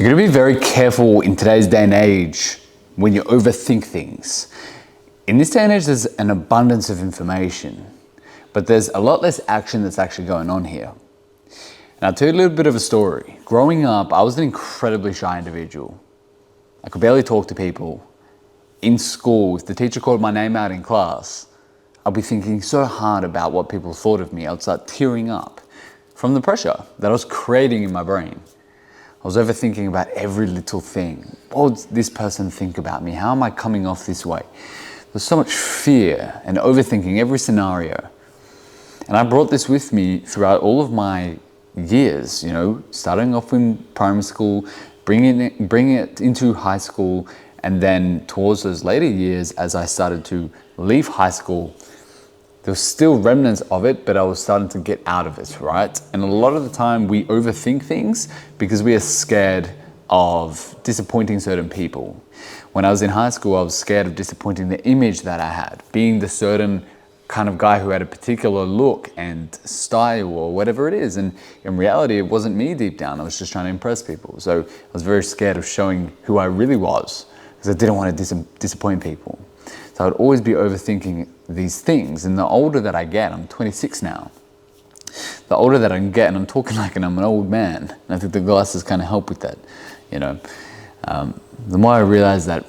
You're going to be very careful in today's day and age when you overthink things. In this day and age, there's an abundance of information, but there's a lot less action that's actually going on here. And I'll tell you a little bit of a story. Growing up, I was an incredibly shy individual. I could barely talk to people. In school, if the teacher called my name out in class, I'd be thinking so hard about what people thought of me. I'd start tearing up from the pressure that I was creating in my brain. I was overthinking about every little thing. What would this person think about me? How am I coming off this way? There's so much fear and overthinking every scenario. And I brought this with me throughout all of my years, starting off in primary school, bringing it into high school, and then towards those later years, as I started to leave high school, there was still remnants of it, but I was starting to get out of it, right? And a lot of the time we overthink things because we are scared of disappointing certain people. When I was in high school, I was scared of disappointing the image that I had, being the certain kind of guy who had a particular look and style or whatever it is. And in reality, it wasn't me deep down. I was just trying to impress people. So I was very scared of showing who I really was because I didn't want to disappoint people. So I'd always be overthinking these things. And the older that I get, I'm 26 now, the older that I can get, and I'm talking like I'm an old man, and I think the glasses kind of help with that, the more I realize that,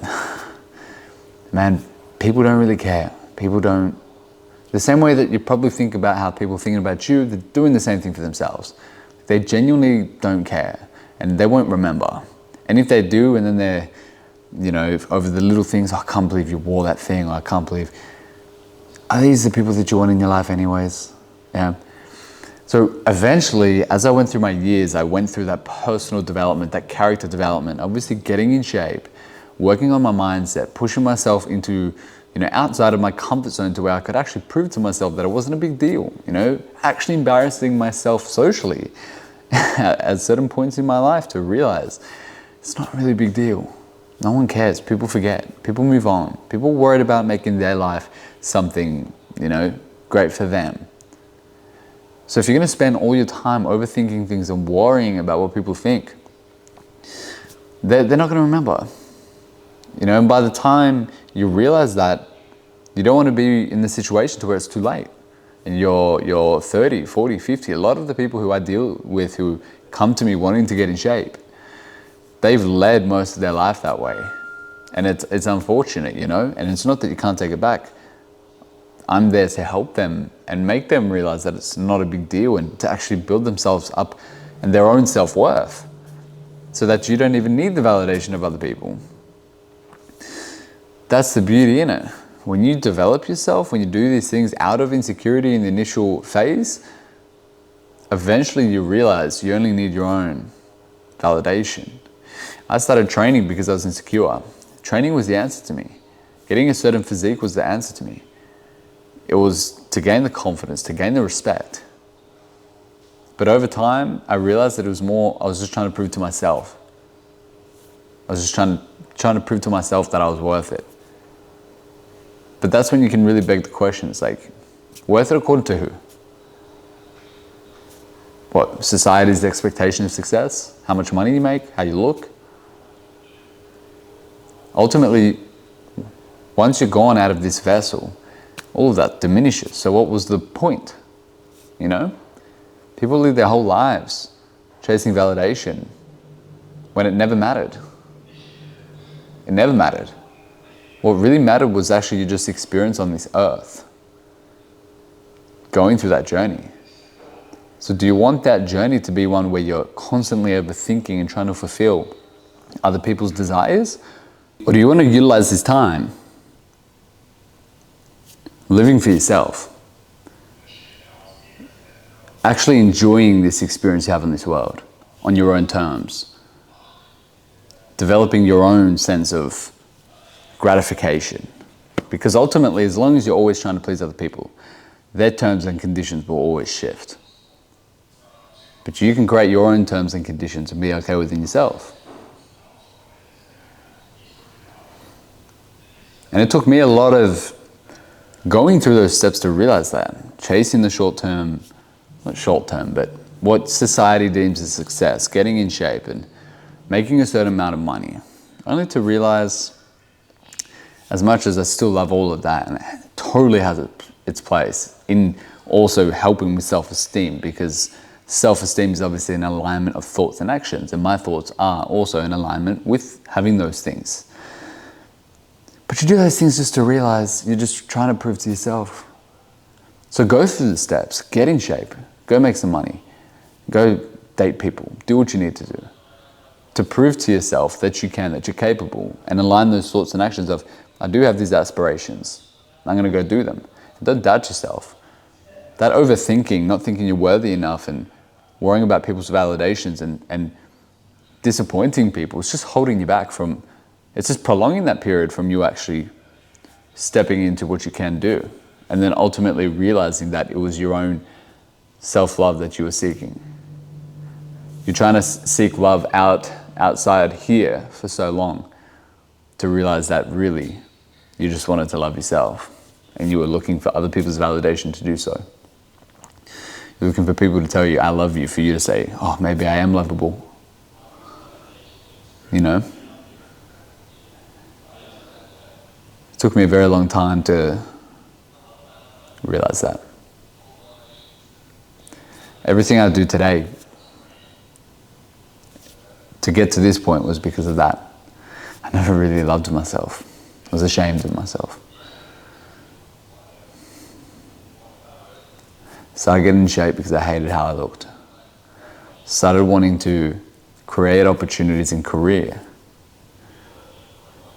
man, people don't really care. People don't, the same way that you probably think about how people are thinking about you, they're doing the same thing for themselves. They genuinely don't care, and they won't remember. And if they do, and then they're, over the little things, I can't believe you wore that thing, or I can't believe, are these the people that you want in your life anyways? Yeah. So eventually, as I went through my years, I went through that personal development, that character development, obviously getting in shape, working on my mindset, pushing myself into, outside of my comfort zone to where I could actually prove to myself that it wasn't a big deal, actually embarrassing myself socially at certain points in my life to realize it's not really a big deal. No one cares. People forget. People move on. People worried about making their life something, great for them. So if you're going to spend all your time overthinking things and worrying about what people think, they're not going to remember. And by the time you realize that, you don't want to be in the situation to where it's too late. And you're 30, 40, 50. A lot of the people who I deal with who come to me wanting to get in shape, they've led most of their life that way. And it's unfortunate, and it's not that you can't take it back. I'm there to help them and make them realize that it's not a big deal, and to actually build themselves up and their own self-worth so that you don't even need the validation of other people. That's the beauty in it. When you develop yourself, when you do these things out of insecurity in the initial phase, eventually you realize you only need your own validation. I started training because I was insecure. Training was the answer to me. Getting a certain physique was the answer to me. It was to gain the confidence, to gain the respect. But over time, I realized that it was more, I was just trying to prove to myself. I was just trying to prove to myself that I was worth it. But that's when you can really beg the question. It's like, worth it according to who? What, society's expectation of success? How much money you make? How you look? Ultimately, once you're gone out of this vessel, all of that diminishes. So what was the point? People live their whole lives chasing validation when it never mattered. It never mattered. What really mattered was actually your just experience on this earth, going through that journey. So do you want that journey to be one where you're constantly overthinking and trying to fulfill other people's desires? Or do you want to utilize this time living for yourself, actually enjoying this experience you have in this world on your own terms, developing your own sense of gratification? Because ultimately, as long as you're always trying to please other people, their terms and conditions will always shift. But you can create your own terms and conditions and be okay within yourself. And it took me a lot of going through those steps to realize that. Chasing the short term, not short term, but what society deems as success, getting in shape and making a certain amount of money, only to realize, as much as I still love all of that, and it totally has its place in also helping with self-esteem, because self-esteem is obviously an alignment of thoughts and actions, and my thoughts are also in alignment with having those things. But you do those things just to realize you're just trying to prove to yourself. So go through the steps, get in shape, go make some money, go date people, do what you need to do to prove to yourself that you can, that you're capable, and align those thoughts and actions of, I do have these aspirations, I'm going to go do them. Don't doubt yourself. That overthinking, not thinking you're worthy enough and worrying about people's validations and disappointing people, it's just holding you back from, it's just prolonging that period from you actually stepping into what you can do. And then ultimately realizing that it was your own self-love that you were seeking. You're trying to seek love outside here for so long to realize that really you just wanted to love yourself and you were looking for other people's validation to do so. You're looking for people to tell you, I love you, for you to say, oh, maybe I am lovable. You know? It took me a very long time to realize that. Everything I do today to get to this point was because of that. I never really loved myself. I was ashamed of myself. Started getting in shape because I hated how I looked. Started wanting to create opportunities in career.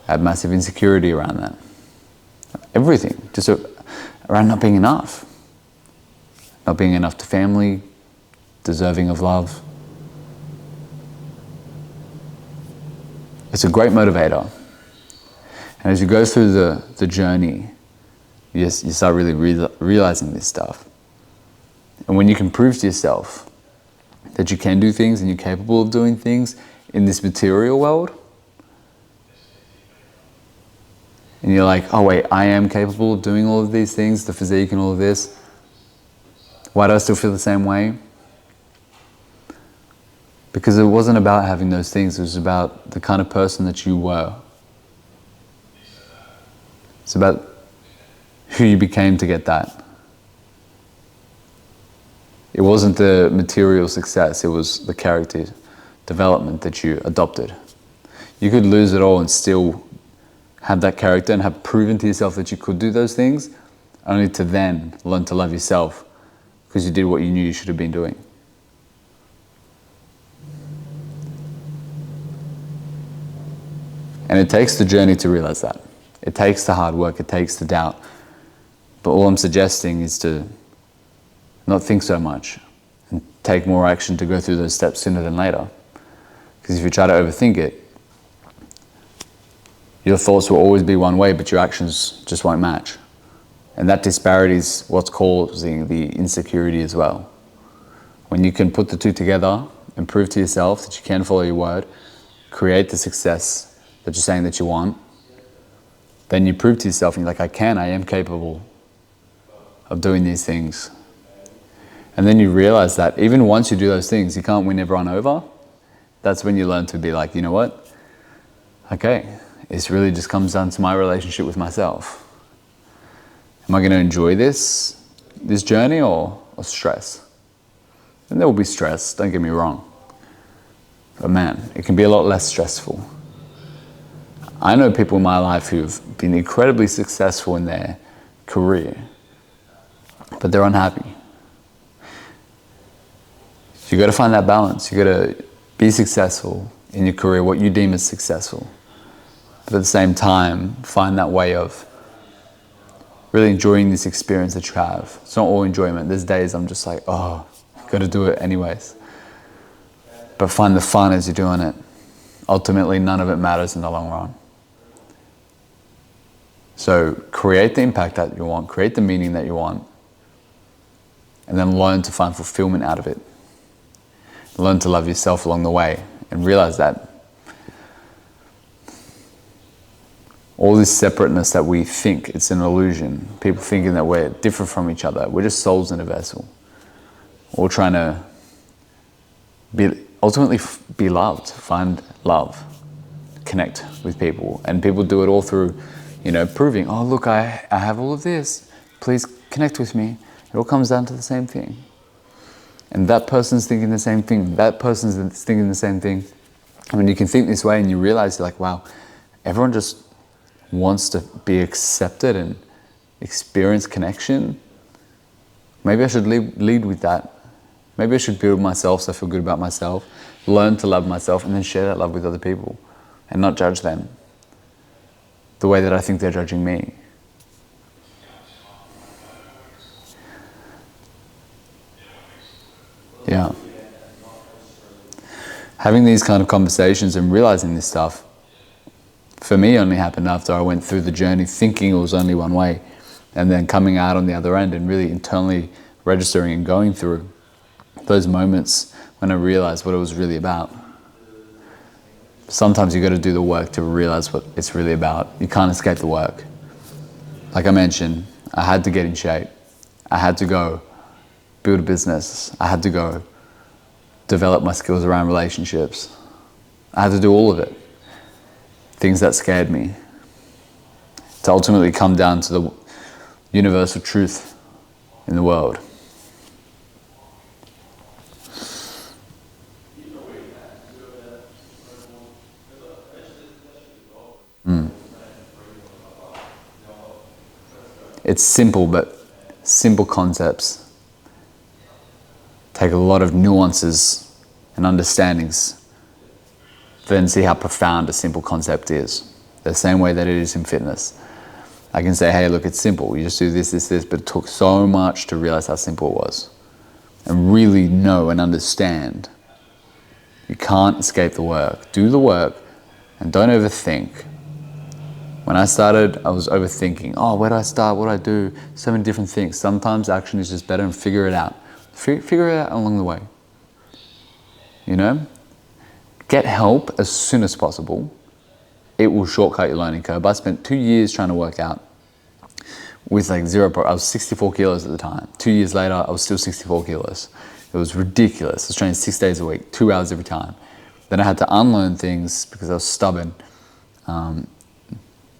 I had massive insecurity around that. Everything, just around not being enough. Not being enough to family, deserving of love. It's a great motivator. And as you go through the journey, you start really realizing this stuff. And when you can prove to yourself that you can do things and you're capable of doing things in this material world, and you're like, oh wait, I am capable of doing all of these things, the physique and all of this, why do I still feel the same way? Because it wasn't about having those things, it was about the kind of person that you were. It's about who you became to get that. It wasn't the material success, it was the character development that you adopted. You could lose it all and still have that character and have proven to yourself that you could do those things, only to then learn to love yourself because you did what you knew you should have been doing. And it takes the journey to realize that. It takes the hard work, it takes the doubt. But all I'm suggesting is to not think so much and take more action to go through those steps sooner than later. Because if you try to overthink it, your thoughts will always be one way, but your actions just won't match. And that disparity is what's causing the insecurity as well. When you can put the two together and prove to yourself that you can follow your word, create the success that you're saying that you want, then you prove to yourself and you're like, I am capable of doing these things. And then you realize that even once you do those things, you can't win everyone over. That's when you learn to be like, you know what? Okay, it really just comes down to my relationship with myself. Am I going to enjoy this journey or stress? And there will be stress, don't get me wrong. But man, it can be a lot less stressful. I know people in my life who've been incredibly successful in their career, but they're unhappy. You got to find that balance. You got to be successful in your career, what you deem as successful. But at the same time, find that way of really enjoying this experience that you have. It's not all enjoyment. There's days I'm just like, oh, got to do it anyways. But find the fun as you're doing it. Ultimately, none of it matters in the long run. So create the impact that you want, create the meaning that you want, and then learn to find fulfillment out of it. Learn to love yourself along the way and realize that all this separateness that we think, it's an illusion. People thinking that we're different from each other. We're just souls in a vessel. All trying to be ultimately be loved, find love, connect with people. And people do it all through, proving, oh, look, I have all of this. Please connect with me. It all comes down to the same thing. And that person's thinking the same thing. That person's thinking the same thing. I mean, you can think this way and you realize, you're like, wow, everyone just wants to be accepted and experience connection. Maybe I should lead with that. Maybe I should build myself so I feel good about myself, learn to love myself, and then share that love with other people and not judge them the way that I think they're judging me. Yeah. Having these kind of conversations and realizing this stuff, for me, only happened after I went through the journey thinking it was only one way, and then coming out on the other end and really internally registering and going through those moments when I realized what it was really about. Sometimes you got to do the work to realize what it's really about. You can't escape the work. Like I mentioned, I had to get in shape. I had to go build a business. I had to go develop my skills around relationships. I had to do all of it. Things that scared me. To ultimately come down to the universal truth in the world. It's simple, but simple concepts take a lot of nuances and understandings, then see how profound a simple concept is. The same way that it is in fitness. I can say, hey, look, it's simple. You just do this, this, this, but it took so much to realize how simple it was. And really know and understand. You can't escape the work. Do the work and don't overthink. When I started, I was overthinking. Oh, where do I start? What do I do? So many different things. Sometimes action is just better and figure it out. Figure it out along the way. Get help as soon as possible. It will shortcut your learning curve. I spent 2 years trying to work out with I was 64 kilos at the time. 2 years later, I was still 64 kilos. It was ridiculous. I was training 6 days a week, 2 hours every time. Then I had to unlearn things because I was stubborn.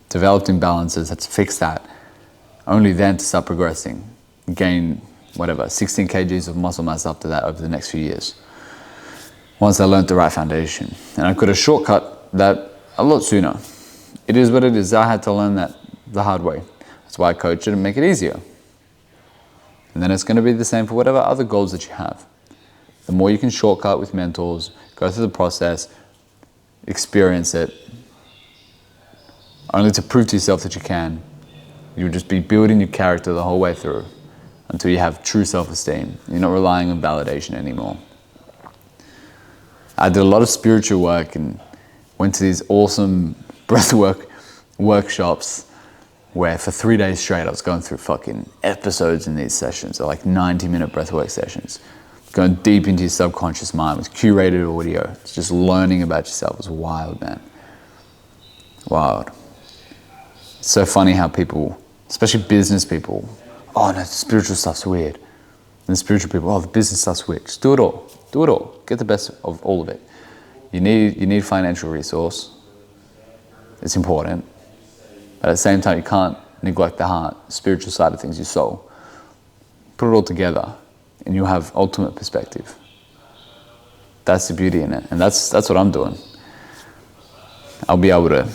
Developed imbalances, had to fix that. Only then to start progressing. Gain, 16 kgs of muscle mass after that over the next few years. Once I learned the right foundation. And I could have shortcut that a lot sooner. It is what it is. I had to learn that the hard way. That's why I coach it and make it easier. And then it's going to be the same for whatever other goals that you have. The more you can shortcut with mentors, go through the process, experience it, only to prove to yourself that you can. You'll just be building your character the whole way through until you have true self-esteem. You're not relying on validation anymore. I did a lot of spiritual work and went to these awesome breathwork workshops where for 3 days straight I was going through fucking episodes in these sessions. They're like 90-minute breathwork sessions. Going deep into your subconscious mind with curated audio. It's just learning about yourself. It was wild, man. Wild. It's so funny how people, especially business people, oh no, the spiritual stuff's weird. And the spiritual people, oh, the business stuff's weird. Just do it all. Do it all. Get the best of all of it. You need financial resource. It's important. But at the same time, you can't neglect the heart, spiritual side of things, your soul. Put it all together and you'll have ultimate perspective. That's the beauty in it. And that's what I'm doing. I'll be able to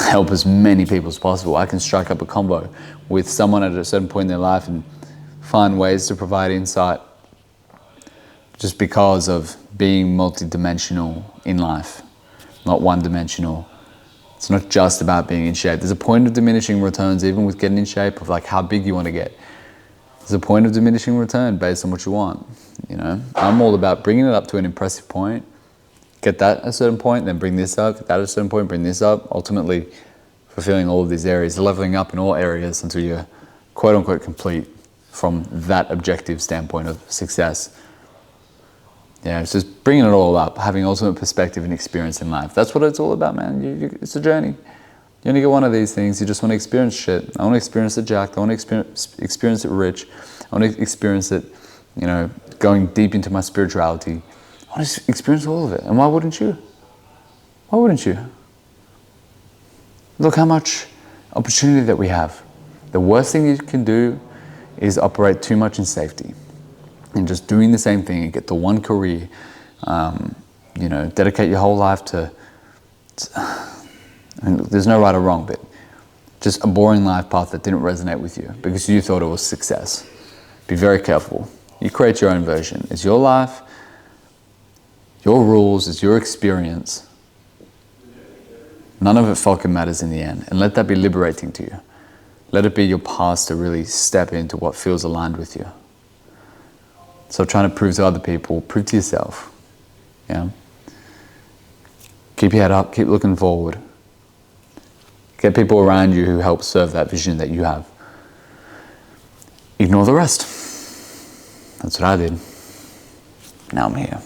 help as many people as possible. I can strike up a combo with someone at a certain point in their life and find ways to provide insight just because of being multidimensional in life, not one-dimensional. It's not just about being in shape. There's a point of diminishing returns even with getting in shape of like how big you want to get. There's a point of diminishing return based on what you want. I'm all about bringing it up to an impressive point, get that at a certain point, then bring this up, get that at a certain point, bring this up, ultimately fulfilling all of these areas, leveling up in all areas until you're quote unquote complete from that objective standpoint of success. Yeah, it's just bringing it all up, having ultimate perspective and experience in life. That's what it's all about, man. It's a journey. You only get one of these things. You just want to experience shit. I want to experience it jacked. I want to experience it rich. I want to experience it, going deep into my spirituality, I want to experience all of it. And why wouldn't you? Why wouldn't you? Look how much opportunity that we have. The worst thing you can do is operate too much in safety and just doing the same thing and get the one career, dedicate your whole life to, there's no right or wrong, but just a boring life path that didn't resonate with you because you thought it was success. Be very careful. You create your own version. It's your life, your rules, it's your experience. None of it fucking matters in the end. And let that be liberating to you. Let it be your path to really step into what feels aligned with you. So trying to prove to other people, prove to yourself. Yeah. Keep your head up, keep looking forward. Get people around you who help serve that vision that you have. Ignore the rest. That's what I did. Now I'm here.